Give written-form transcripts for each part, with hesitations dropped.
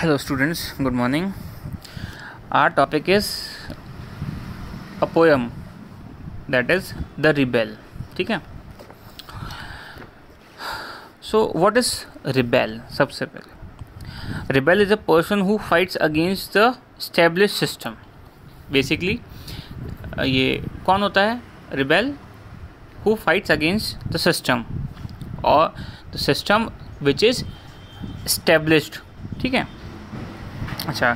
Hello students, good morning. Our topic is a poem, that is The Rebel. ठीक है. So what is rebel? सबसे पहले rebel is a person who fights against the established system. Basically ये कौन होता है? Rebel who fights against the system or the system which is established. ठीक है. अच्छा,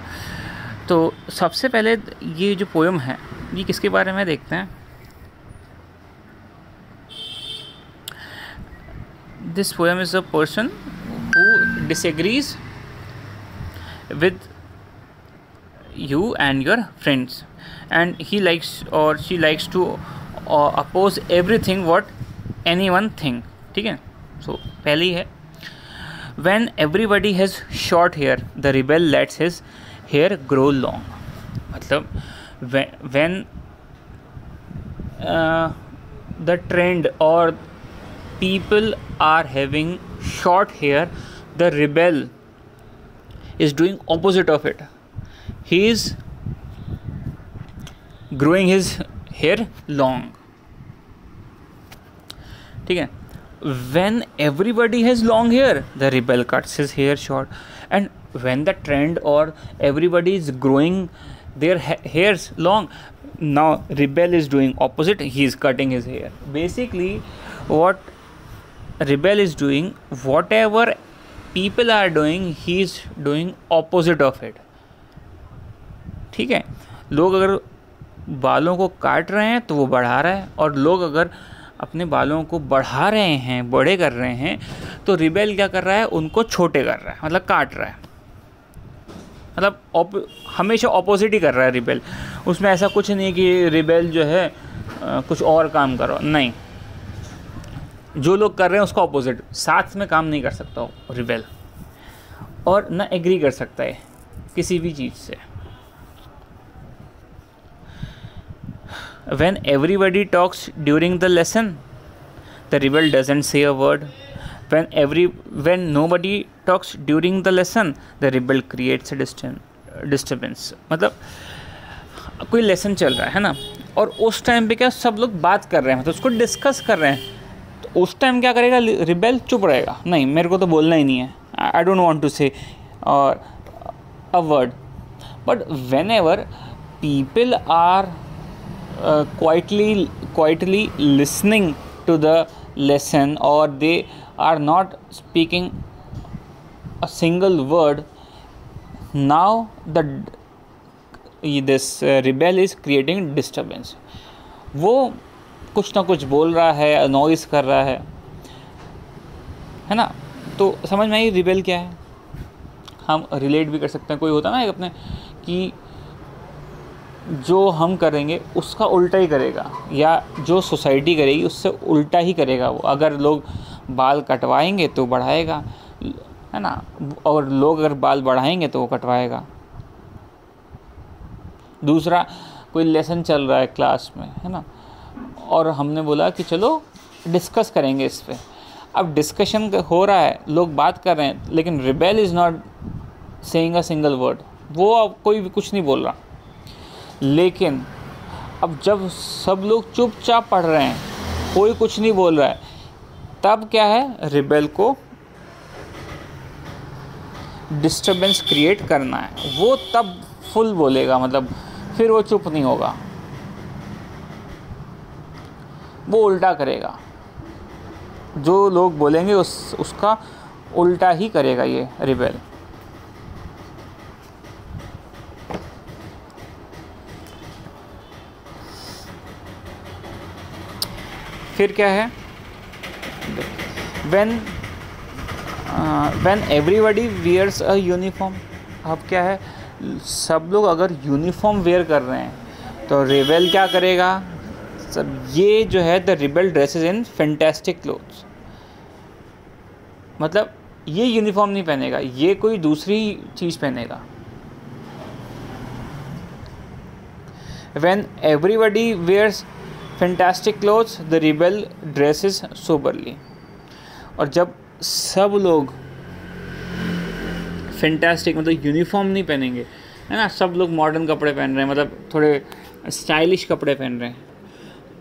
तो सबसे पहले ये जो पोएम है ये किसके बारे में देखते हैं. This poem is a person who disagrees with you and your friends, and he likes or she likes to oppose everything what anyone think. ठीक है. So पहली है, when everybody has short hair the rebel lets his hair grow long. मतलब when the trend or people are having short hair, the rebel is doing opposite of it. He is growing his hair long. ठीक है. When everybody has long hair, the rebel cuts his hair short. And when the trend or everybody is growing their hairs long, now rebel is doing opposite. He is cutting his hair. Basically, what rebel is doing, whatever people are doing, he is doing opposite of it. ठीक है. लोग अगर बालों को काट रहे हैं तो वो बढ़ा रहा है, और लोग अगर अपने बालों को बढ़ा रहे हैं, बड़े कर रहे हैं, तो रिबेल क्या कर रहा है? उनको छोटे कर रहा है, मतलब काट रहा है. मतलब हमेशा ऑपोजिट ही कर रहा है रिबेल. उसमें ऐसा कुछ नहीं कि रिबेल जो है कुछ और काम करो, नहीं. जो लोग कर रहे हैं उसका ऑपोजिट, साथ में काम नहीं कर सकता हो रिबेल, और ना एग्री कर सकता है किसी भी चीज़ से. When everybody talks during the lesson, the rebel doesn't say a word. When nobody talks during the lesson, the rebel creates a disturbance. मतलब कोई लेसन चल रहा है ना, और उस टाइम पे क्या सब लोग बात कर रहे हैं, मतलब उसको डिस्कस कर रहे हैं, तो उस टाइम क्या करेगा रिबेल? चुप रहेगा. नहीं, मेरे को तो बोलना ही नहीं है, आई डोंट वांट टू से और a word. But whenever people are quietly listening to the lesson, or they are not speaking a single word, now this rebel is creating disturbance. वो कुछ ना कुछ बोल रहा है, नॉइस कर रहा है ना. तो समझ में आई रिबेल क्या है. हम रिलेट भी कर सकते हैं. कोई होता ना एक अपने कि जो हम करेंगे उसका उल्टा ही करेगा, या जो सोसाइटी करेगी उससे उल्टा ही करेगा वो. अगर लोग बाल कटवाएंगे तो बढ़ाएगा, है ना, और लोग अगर बाल बढ़ाएंगे तो वो कटवाएगा. दूसरा, कोई लेसन चल रहा है क्लास में, है ना, और हमने बोला कि चलो डिस्कस करेंगे इस पे. अब डिस्कशन हो रहा है, लोग बात कर रहे हैं, लेकिन rebel is not saying a single word. वो अब कोई भी कुछ नहीं बोल रहा. लेकिन अब जब सब लोग चुपचाप पढ़ रहे हैं, कोई कुछ नहीं बोल रहा है, तब क्या है? रिबेल को डिस्टर्बेंस क्रिएट करना है. वो तब फुल बोलेगा, मतलब फिर वो चुप नहीं होगा, वो उल्टा करेगा. जो लोग बोलेंगे उसका उल्टा ही करेगा ये रिबेल. फिर क्या है? when everybody wears a uniform. अब क्या है? सब लोग अगर यूनिफॉर्म वेयर कर रहे हैं तो रिबेल क्या करेगा? सब ये जो है the rebel dresses in fantastic clothes. मतलब ये यूनिफॉर्म नहीं पहनेगा, ये कोई दूसरी चीज़ पहनेगा. when everybody wears fantastic clothes the rebel dresses soberly. और जब सब लोग फैंटास्टिक, मतलब यूनिफॉर्म नहीं पहनेंगे, है ना, सब लोग मॉडर्न कपड़े पहन रहे हैं, मतलब थोड़े स्टाइलिश कपड़े पहन रहे हैं,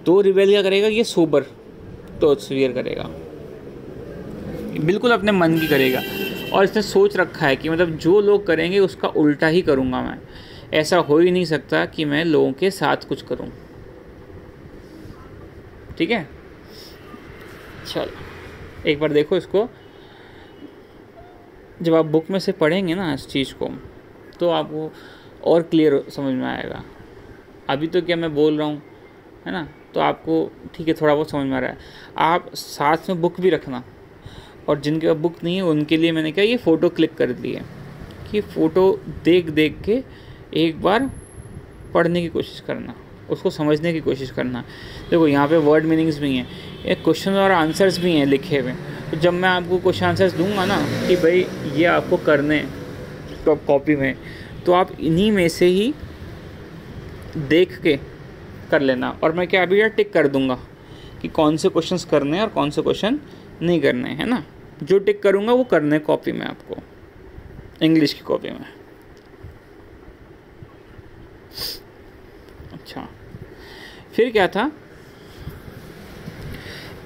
तो रिबेल क्या करेगा, ये सोबर क्लोथ्स वियर करेगा, बिल्कुल अपने मन की करेगा। और इसने सोच रखा है कि मतलब जो लोग करेंगे उसका उल्टा ही करूँगा मैं, ऐसा हो ही नहीं सकता कि मैं लोगों के साथ कुछ करूँ। ठीक है, चलो एक बार देखो इसको, जब आप बुक में से पढ़ेंगे ना इस चीज़ को तो आपको और क्लियर समझ में आएगा। अभी तो क्या मैं बोल रहा हूँ, है ना, तो आपको ठीक है थोड़ा बहुत समझ में आ रहा है। आप साथ में बुक भी रखना, और जिनके पास बुक नहीं है उनके लिए मैंने क्या ये फ़ोटो क्लिक कर दी है कि फ़ोटो देख देख के एक बार पढ़ने की कोशिश करना, उसको समझने की कोशिश करना। देखो यहाँ पे वर्ड मीनिंग्स भी हैं, एक क्वेश्चन और आंसर्स भी हैं लिखे हुए। तो जब मैं आपको क्वेश्चन आंसर्स दूंगा ना कि भाई ये आपको करने कॉपी में, तो आप इन्हीं में से ही देख के कर लेना, और मैं क्या अभी यार टिक कर दूंगा कि कौन से क्वेश्चंस करने हैं और कौन से क्वेश्चन नहीं करने, है ना। जो टिक करूंगा वो करने कॉपी में, आपको इंग्लिश की कॉपी में। अच्छा, फिर क्या था,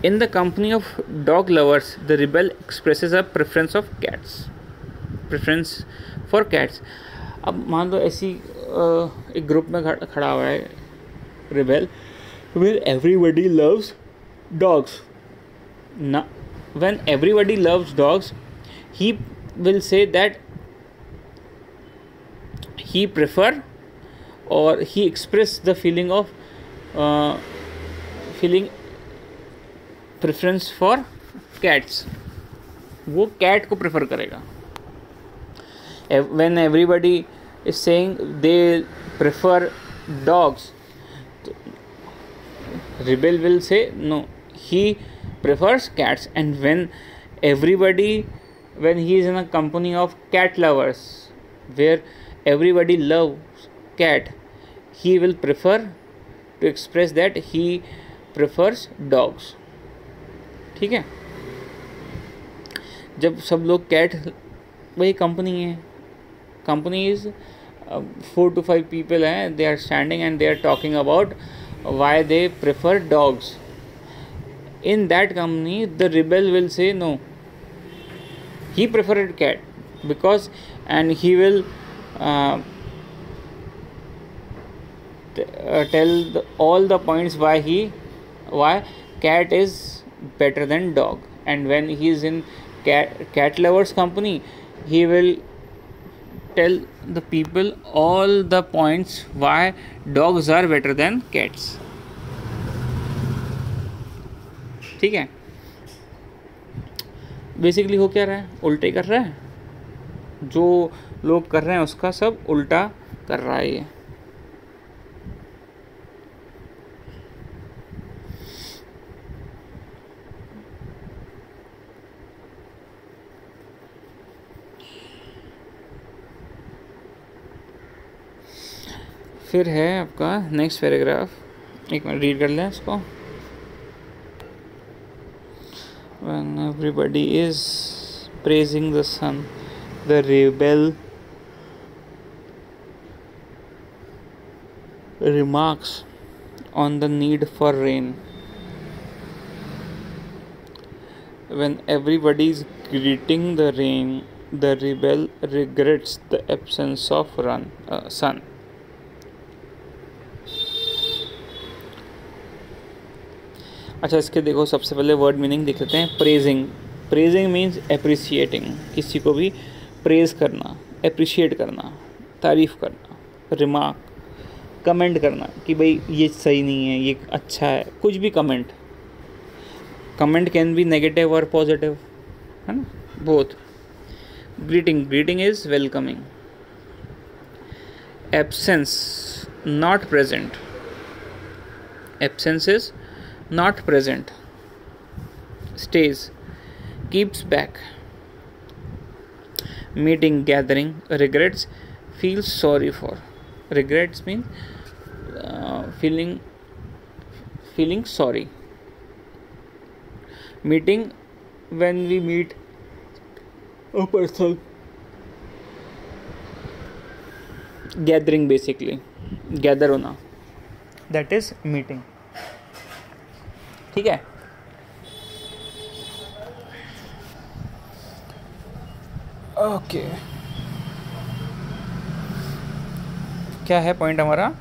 in the company of dog lovers the rebel expresses a preference of cats, preference for cats. अब मान लो ऐसी एक ग्रुप में खड़ा हुआ है rebel, where everybody loves dogs ना, when everybody loves dogs, he will say that he prefer or he express the feeling of feeling preference for cats, वो cat को prefer करेगा। when everybody is saying they prefer dogs, rebel will say no, he prefers cats. And when he is in a company of cat lovers where everybody loves cat, he will prefer to express that he prefers dogs। ठीक है, जब सब लोग cat, वही company है, company is 4 to 5 people हैं, they are standing and they are talking about why they prefer dogs। In that company the rebel will say no, he preferred cat because, and he will tell all the points why cat is better than dog। And when he is in cat lovers company, he will tell the people all the points why dogs are better than cats। ठीक है, basically हो क्या रहा है, उल्टे कर रहा है, जो लोग कर रहे हैं उसका सब उल्टा कर रहा है ये। फिर है आपका नेक्स्ट पैराग्राफ, एक मिनट रीड कर लें इसको। When everybody is praising the sun, the rebel remarks on the need for rain. When everybody is greeting the rain, the rebel regrets the absence of sun। अच्छा, इसके देखो सबसे पहले word meaning देख लेते हैं। प्रेजिंग, प्रेजिंग मीन्स अप्रिशिएटिंग, किसी को भी प्रेज करना, अप्रिशिएट करना, तारीफ़ करना। रिमार्क, कमेंट करना कि भाई ये सही नहीं है, ये अच्छा है, कुछ भी comment. Comment can be negative और पॉजिटिव, है ना, both. Greeting, greeting is welcoming. Absence, not present, absence is not present। stays, keeps back। meeting, gathering। regrets, feels sorry for। regrets means feeling sorry। meeting, when we meet a person gathering, basically gather होना, that is meeting. ठीक है, okay. क्या है point हमारा?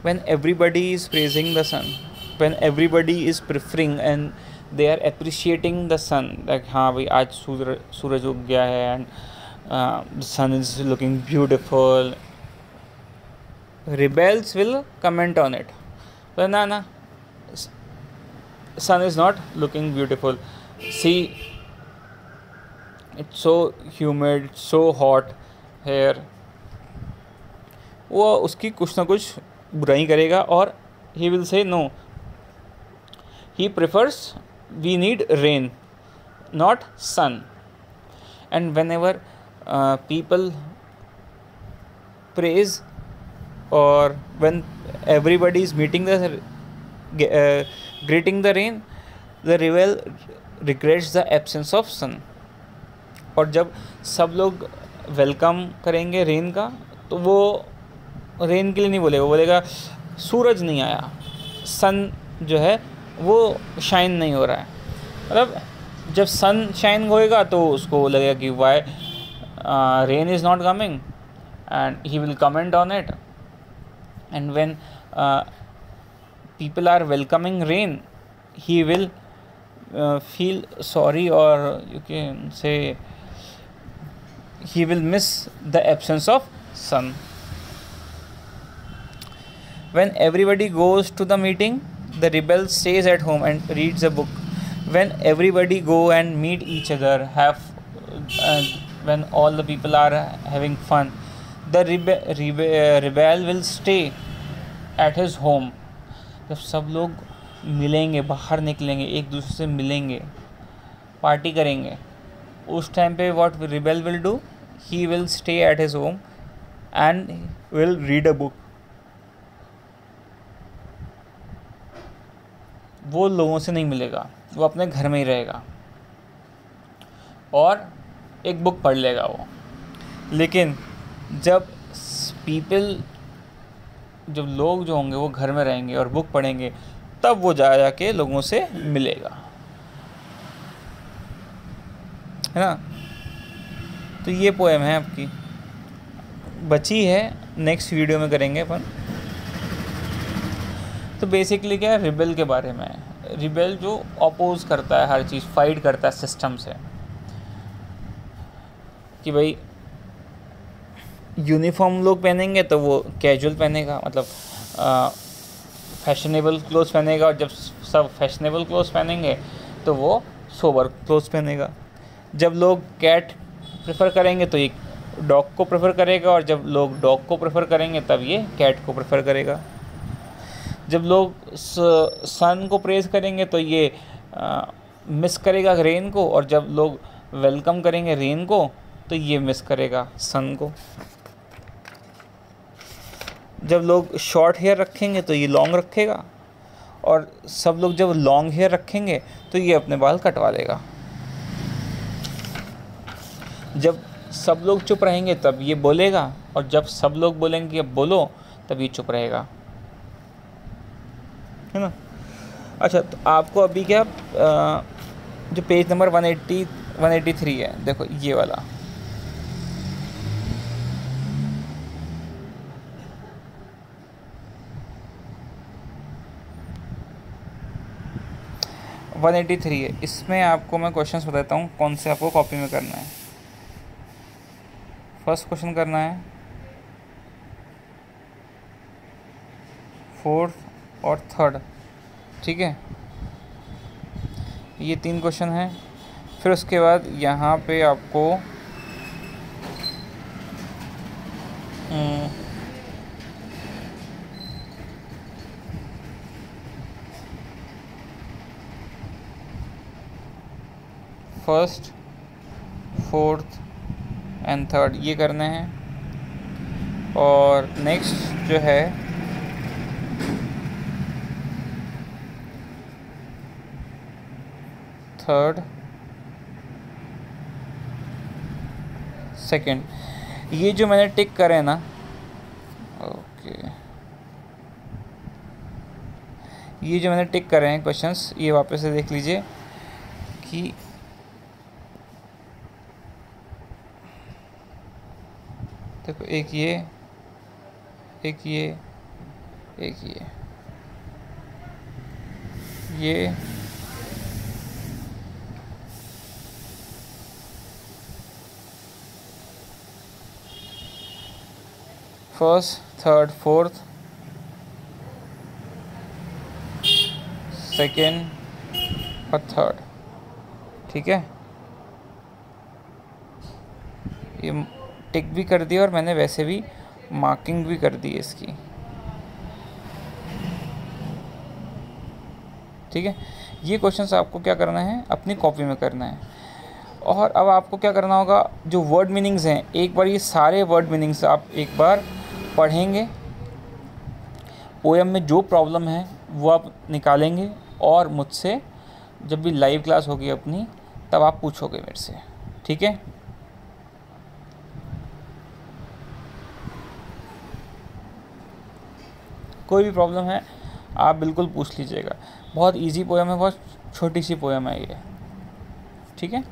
when everybody is praising the sun, when everybody is preferring and they are appreciating the sun, like हाँ भाई आज सूरज उग गया है and the sun is looking beautiful, rebels will comment on it, but na sun is not looking beautiful, see it's so humid, it's so hot here। वो उसकी कुछ ना कुछ बुराई करेगा और he will say no, he prefers, we need rain not sun। and whenever people praise or when everybody is meeting the greeting the rain, the rebel regrets the absence of sun। और जब सब लोग welcome करेंगे rain का तो वो rain के लिए नहीं बोलेगा, वो बोलेगा सूरज नहीं आया, सन जो है वो शाइन नहीं हो रहा है। मतलब जब सन शाइन होएगा तो उसको लगेगा कि why rain is not coming and he will comment on it. And when people are welcoming rain he will feel sorry, or you can say he will miss the absence of sun। when everybody goes to the meeting, the rebel stays at home and reads a book। when everybody go and meet each other, have when all the people are having fun, the rebel will stay at his home। जब सब लोग मिलेंगे, बाहर निकलेंगे, एक दूसरे से मिलेंगे, पार्टी करेंगे, उस टाइम पे what rebel will do, he will stay at his home and will read a book. वो लोगों से नहीं मिलेगा, वो अपने घर में ही रहेगा और एक बुक पढ़ लेगा वो। लेकिन जब पीपल, जब लोग जो होंगे वो घर में रहेंगे और बुक पढ़ेंगे, तब वो जाके लोगों से मिलेगा, है ना। तो ये पोएम है आपकी, बची है नेक्स्ट वीडियो में करेंगे अपन। तो बेसिकली क्या है, रिबेल के बारे में है। रिबेल जो अपोज करता है हर चीज़, फाइट करता है सिस्टम से, कि भाई यूनिफॉर्म लोग पहनेंगे तो वो कैजुअल पहनेगा, मतलब फैशनेबल क्लोथ्स पहनेगा, और जब सब फैशनेबल क्लोथ्स पहनेंगे तो वो सोबर क्लोथ्स पहनेगा। जब लोग कैट प्रेफर करेंगे तो ये डॉग को प्रेफर करेगा, और जब लोग डॉग को प्रेफर करेंगे तब ये कैट को प्रेफर करेगा। जब लोग सन को प्रेज करेंगे तो ये मिस करेगा रेन को, और जब लोग वेलकम करेंगे रेन को तो ये मिस करेगा सन को। जब लोग शॉर्ट हेयर रखेंगे तो ये लॉन्ग रखेगा, और सब लोग जब लॉन्ग हेयर रखेंगे तो ये अपने बाल कटवा लेगा। जब सब लोग चुप रहेंगे तब ये बोलेगा, और जब सब लोग बोलेंगे कि अब बोलो तब ये चुप रहेगा, है ना। अच्छा, तो आपको अभी क्या जो पेज नंबर 183 है, देखो ये वाला, वन 183 है। इसमें आपको मैं क्वेश्चंस बताता हूँ कौन से आपको कॉपी में करना है। फर्स्ट क्वेश्चन करना है 4th और 3rd, ठीक है। ये 3 क्वेश्चन हैं। फिर उसके बाद यहाँ पे आपको फर्स्ट, 4th एंड 3rd ये करने हैं। और नेक्स्ट जो है थर्ड, सेकेंड, ये जो मैंने टिक करे ना, ओके, ये जो मैंने टिक करे हैं क्वेश्चंस, ये वापस से देख लीजिए कि देखो, एक ये, एक ये, एक ये फर्स्ट, थर्ड, फोर्थ, सेकेंड और थर्ड, ठीक है। ये टिक भी कर दिया और मैंने वैसे भी मार्किंग भी कर दी है इसकी, ठीक है। ये क्वेश्चंस आपको क्या करना है, अपनी कॉपी में करना है। और अब आपको क्या करना होगा, जो वर्ड मीनिंग्स हैं, एक बार ये सारे वर्ड मीनिंग्स आप एक बार पढ़ेंगे, पोएम में जो प्रॉब्लम है वो आप निकालेंगे, और मुझसे जब भी लाइव क्लास होगी अपनी, तब आप पूछोगे मेरे से, ठीक है। कोई भी प्रॉब्लम है आप बिल्कुल पूछ लीजिएगा। बहुत इजी पोएम है, बहुत छोटी सी पोएम है ये, ठीक है।